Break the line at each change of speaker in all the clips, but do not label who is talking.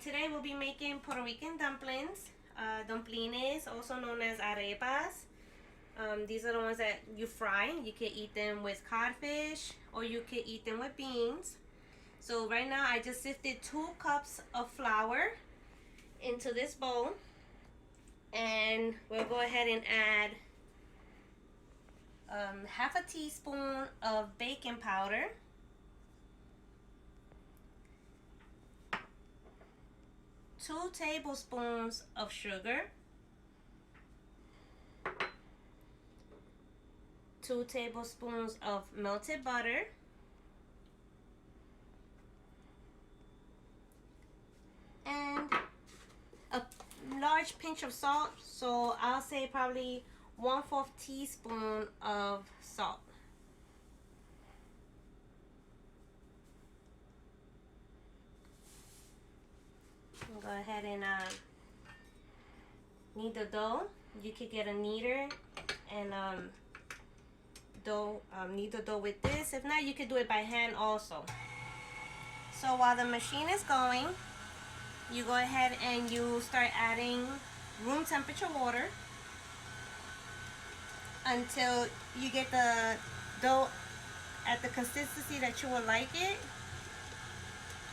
Today we'll be making Puerto Rican dumplings. Domplines, also known as arepas. These are the ones that you fry. You can eat them with codfish or you can eat them with beans. So right now I just sifted 2 cups of flour into this bowl. And we'll go ahead and add half a teaspoon of baking powder. 2 tablespoons of sugar, 2 tablespoons of melted butter, and a large pinch of salt. So I'll say probably 1/4 teaspoon of salt. Go ahead and knead the dough. You could get a kneader and knead the dough with this. If not, you could do it by hand also. So while the machine is going, you go ahead and you start adding room temperature water until you get the dough at the consistency that you would like it.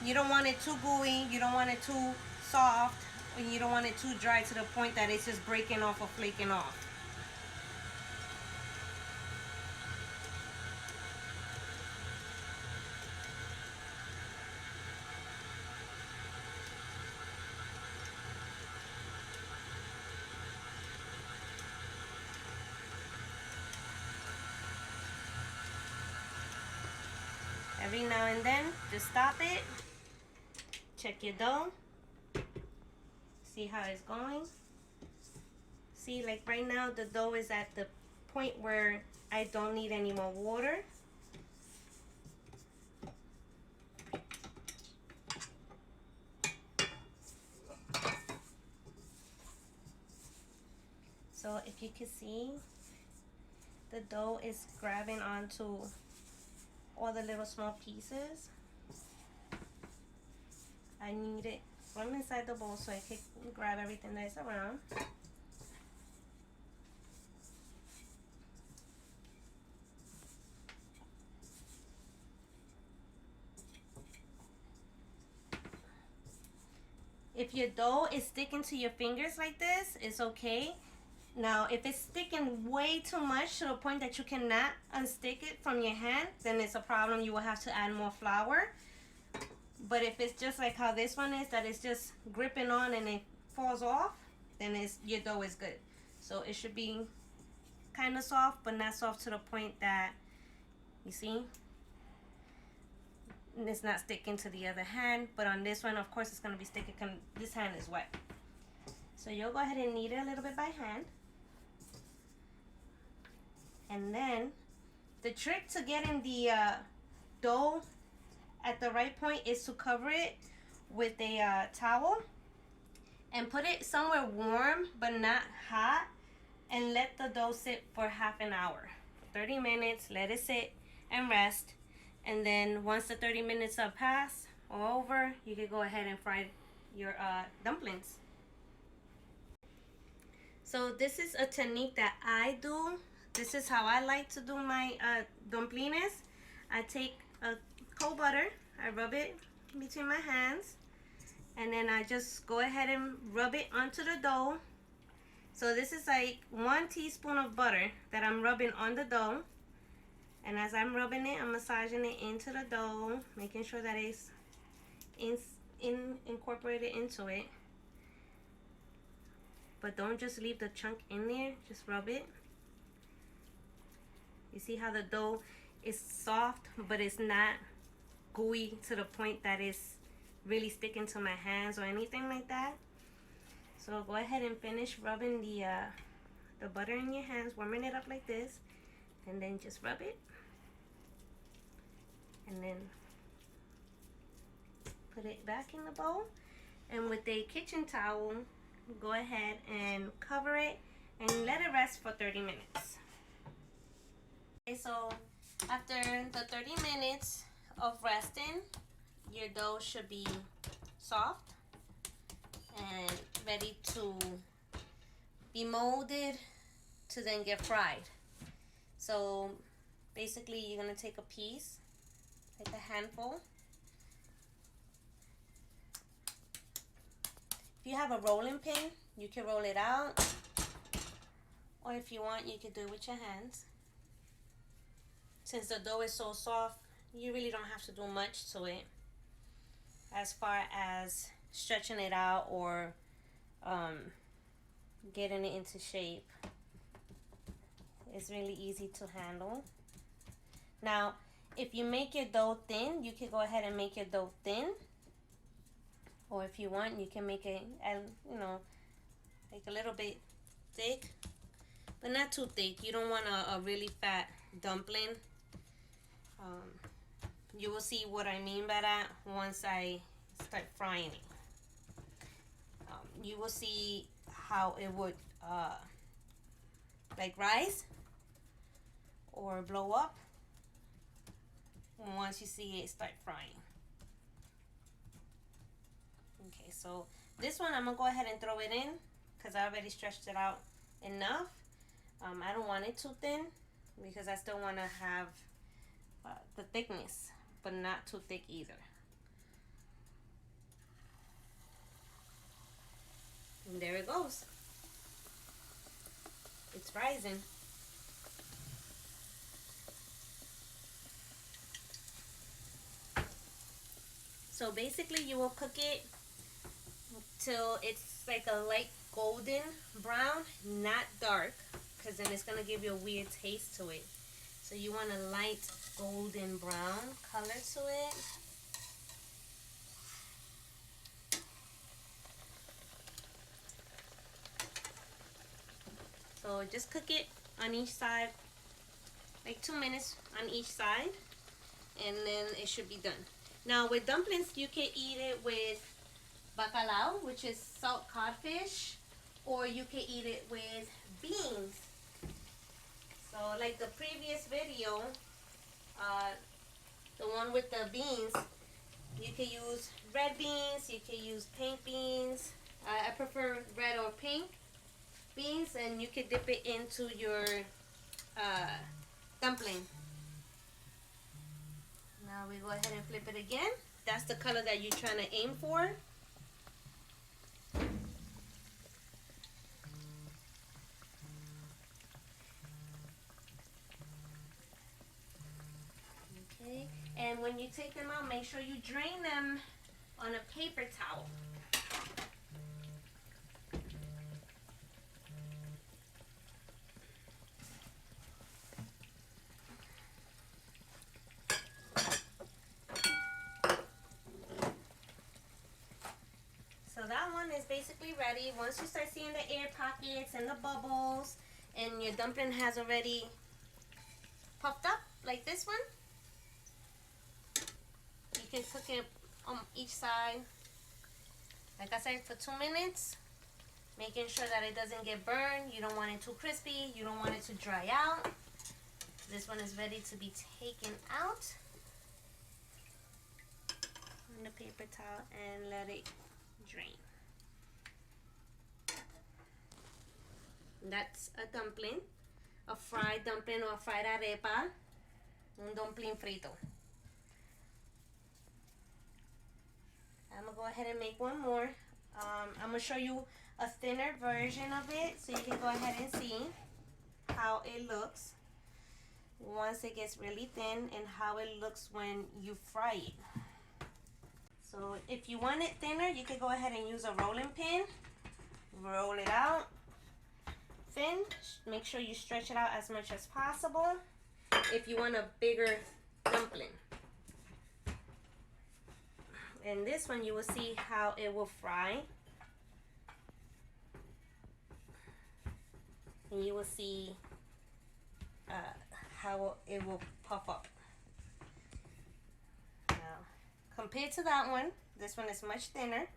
You don't want it too gooey, you don't want it too soft, and you don't want it too dry to the point that it's just breaking off or flaking off. Every now and then, just stop it, check your dough, see how it's going. See, like right now, the dough is at the point where I don't need any more water. So if you can see, the dough is grabbing onto all the little small pieces. I need it from inside the bowl so I can grab everything that's around. If your dough is sticking to your fingers like this, it's okay. Now, if it's sticking way too much to the point that you cannot unstick it from your hand, then it's a problem. You will have to add more flour. But if it's just like how this one is, that it's just gripping on and it falls off, then your dough is good. So it should be kind of soft, but not soft to the point that, you see, it's not sticking to the other hand. But on this one, of course, it's going to be sticking because this hand is wet. So you'll go ahead and knead it a little bit by hand. And then the trick to getting the dough at the right point is to cover it with a towel and put it somewhere warm but not hot, and let the dough sit for half an hour. 30 minutes, let it sit and rest. And then once the 30 minutes are passed or over, you can go ahead and fry your dumplings. So this is a technique that I do. This is how I like to do my domplines. I take a cold butter, I rub it between my hands, and then I just go ahead and rub it onto the dough. So this is like 1 teaspoon of butter that I'm rubbing on the dough. And as I'm rubbing it, I'm massaging it into the dough, making sure that it's incorporated into it. But don't just leave the chunk in there, just rub it. You see how the dough is soft, but it's not gooey to the point that it's really sticking to my hands or anything like that. So go ahead and finish rubbing the butter in your hands, warming it up like this, and then just rub it. And then put it back in the bowl. And with a kitchen towel, go ahead and cover it and let it rest for 30 minutes. Okay, so after the 30 minutes of resting, your dough should be soft. and ready to be molded to then get fried. So basically you're going to take a piece, like a handful. If you have a rolling pin, you can roll it out, or if you want, you can do it with your hands. Since the dough is so soft, you really don't have to do much to it as far as stretching it out or getting it into shape. It's really easy to handle. Now, if you make your dough thin, you can go ahead and make your dough thin. Or if you want, you can make it, like a little bit thick, but not too thick. You don't want a really fat dumpling. You will see what I mean by that once I start frying it. You will see how it would like rise or blow up once you see it start frying. Okay, so this one I'm gonna go ahead and throw it in because I already stretched it out enough. I don't want it too thin because I still want to have the thickness, but not too thick either. And there it goes. It's rising. So basically you will cook it till it's like a light golden brown, not dark, because then it's going to give you a weird taste to it. So you want a light golden brown color to it. So just cook it on each side, like 2 minutes on each side, and then it should be done. Now with dumplings, you can eat it with bacalao, which is salt codfish, or you can eat it with beans. So like the previous video, the one with the beans, you can use red beans, you can use pink beans. I prefer red or pink beans, and you can dip it into your dumpling. Now we go ahead and flip it again. That's the color that you're trying to aim for. Okay, and when you take them out, make sure you drain them on a paper towel. So that one is basically ready. Once you start seeing the air pockets and the bubbles, and your dumpling has already puffed up like this one, you can cook it on each side, like I said, for 2 minutes, making sure that it doesn't get burned. You don't want it too crispy, you don't want it to dry out. This one is ready to be taken out on the paper towel and let it drain. That's a dumpling, a fried dumpling or a fried arepa, un dumpling frito. I'm gonna go ahead and make one more. I'm gonna show you a thinner version of it so you can go ahead and see how it looks once it gets really thin and how it looks when you fry it. So if you want it thinner, you can go ahead and use a rolling pin. Roll it out thin. Make sure you stretch it out as much as possible if you want a bigger dumpling. And this one, you will see how it will fry. And you will see how it will puff up. Now, compared to that one, this one is much thinner.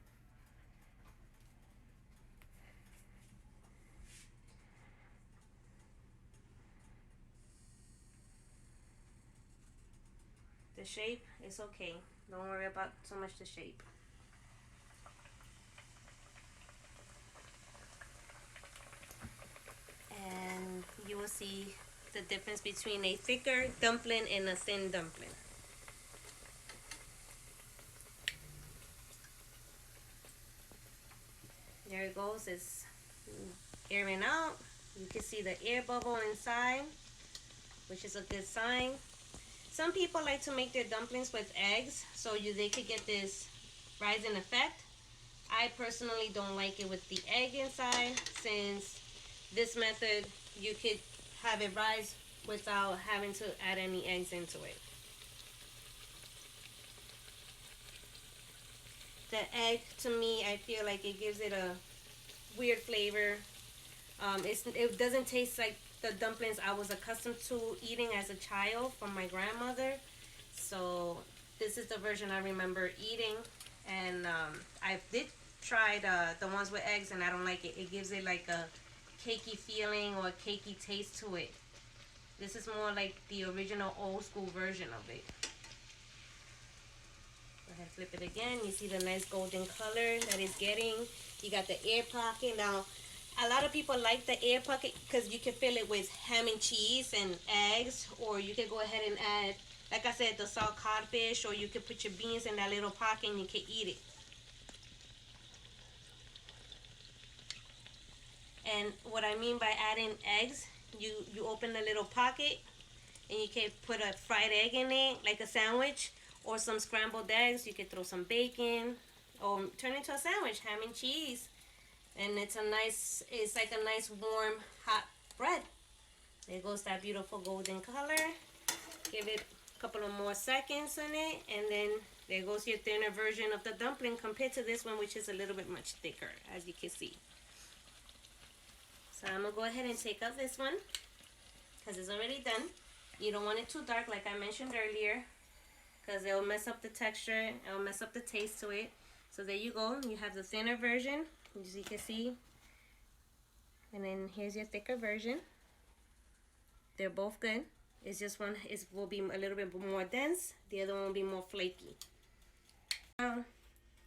The shape is okay. Don't worry about so much the shape. see the difference between a thicker dumpling and a thin dumpling. There it goes, it's airing out. You can see the air bubble inside, which is a good sign. Some people like to make their dumplings with eggs so they could get this rising effect. I personally don't like it with the egg inside, since this method you could have it rise without having to add any eggs into it. The egg, to me, I feel like it gives it a weird flavor. It doesn't taste like the dumplings I was accustomed to eating as a child from my grandmother. So this is the version I remember eating, and I did try the ones with eggs, and I don't like it. It gives it like a cakey feeling or a cakey taste to it. This is more like the original old school version of it. Go ahead, flip it again. You see the nice golden color that it's getting. You got the air pocket. Now, a lot of people like the air pocket because you can fill it with ham and cheese and eggs, or you can go ahead and add, like I said, the salt codfish, or you can put your beans in that little pocket and you can eat it. And what I mean by adding eggs, you open the little pocket and you can put a fried egg in it, like a sandwich, or some scrambled eggs. You can throw some bacon, or turn it into a sandwich, ham and cheese. And it's like a nice warm hot bread. There goes that beautiful golden color. Give it a couple of more seconds on it, and then there goes your thinner version of the dumpling compared to this one, which is a little bit much thicker, as you can see. So I'm gonna go ahead and take out this one because it's already done. You don't want it too dark, like I mentioned earlier, because it will mess up the texture, it will mess up the taste to it. So there you go, you have the thinner version, as you can see, and then here's your thicker version. They're both good. It's just one will be a little bit more dense, the other one will be more flaky. So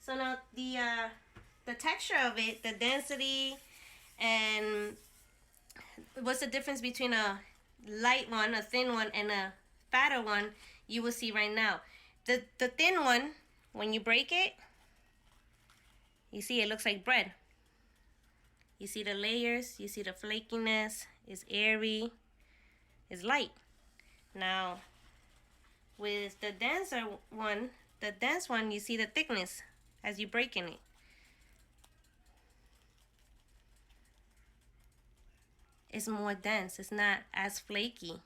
now the texture of it, the density, and what's the difference between a light one, a thin one, and a fatter one, you will see right now. The thin one, when you break it, you see it looks like bread. You see the layers, you see the flakiness, it's airy, it's light. Now, with the dense one, you see the thickness as you breaking it. It's more dense, it's not as flaky.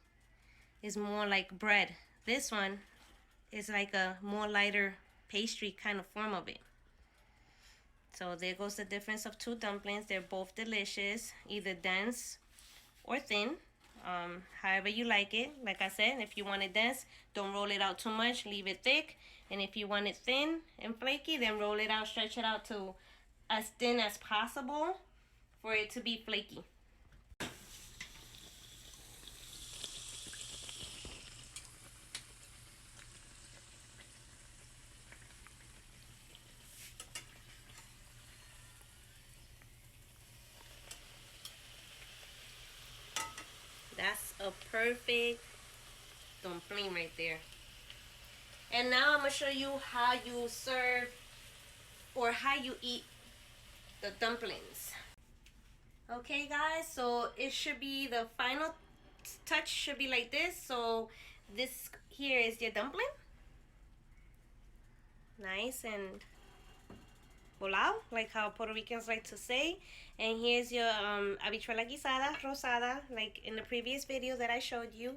It's more like bread. This one is like a more lighter pastry kind of form of it. So there goes the difference of two dumplings. They're both delicious, either dense or thin, however you like it. Like I said, if you want it dense, don't roll it out too much, leave it thick. And if you want it thin and flaky, then roll it out, stretch it out to as thin as possible for it to be flaky. That's a perfect dumpling right there. And now I'm going to show you how you serve or how you eat the dumplings. Okay guys, so it should be the final touch should be like this. So this here is your dumpling. Nice and volado, like how Puerto Ricans like to say. And here's your habichuela guisada, rosada, like in the previous video that I showed you.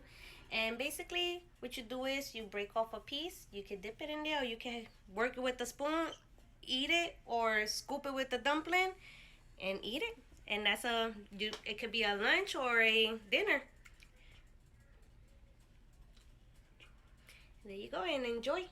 And basically what you do is you break off a piece, you can dip it in there, or you can work it with a spoon, eat it, or scoop it with the dumpling and eat it. And that's it could be a lunch or a dinner. There you go, and enjoy.